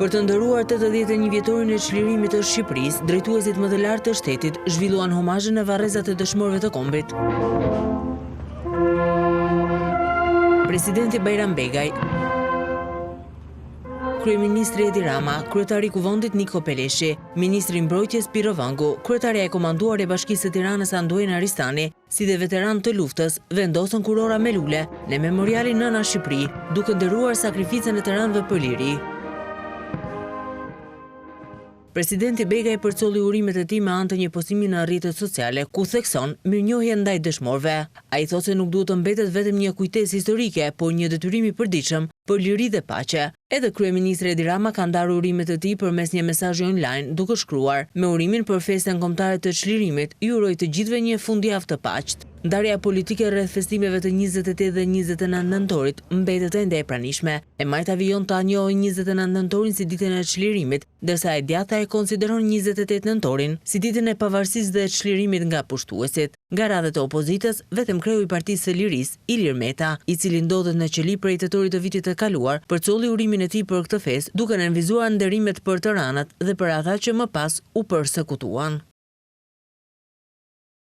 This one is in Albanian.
Për të ndëruar 81 vjetorin e çlirimit të Shqipërisë, drejtuesit më të lartë të shtetit zhvilluan homazhin në varrezat e dëshmorëve të kombit. Presidenti Bajram Begaj, Kryeministri Edi Rama, Kryetari i Kuvendit Niko Peleshi, Ministri i Mbrojtjes Piro Vangu, Kryetaria e Komanduar e Bashkisë së Tiranës Andoena Aristani, si dhe veteran të luftës, vendosën kurora me lule në memorialin Nëna Shqipëri, duke nderuar sakrificën e tiranëve për liri. Presidenti Begaj përcolli urimet e tij me anë të një postimi në rrjetet sociale, ku thekson mirënjohje ndaj dëshmorëve. Ai thotë se nuk duhet të mbetet vetëm një kujtesë historike, por një detyrim i përditshëm për liri dhe paqe. Edhe kryeministri Edi Rama ka ndarë urimet e tij përmes një mesazhi online, duke shkruar: "Me urimin për festën kombëtare të çlirimit, ju uroj të gjithëve një fundjavë të paqet." Ndarja politike rreth festimeve të 28 dhe 29 nëntorit mbetet ende e pranishme. E majta vijon ta njohë 29 nëntorin si ditën e çlirimit, ndërsa e djatha e konsideron 28 nëntorin si ditën e pavarësisë dhe çlirimit nga pushtuesit. Nga radhët e opozitës, vetëm kreu i Partisë së Lirisë, Ilir Meta, i cili ndodhet në qeli prej tetorit të vitit të kaluar, përcolli urimin e tij për këtë festë, duke nënvizuar nderimet për të ranat dhe për ata që më pas u përsekutuan.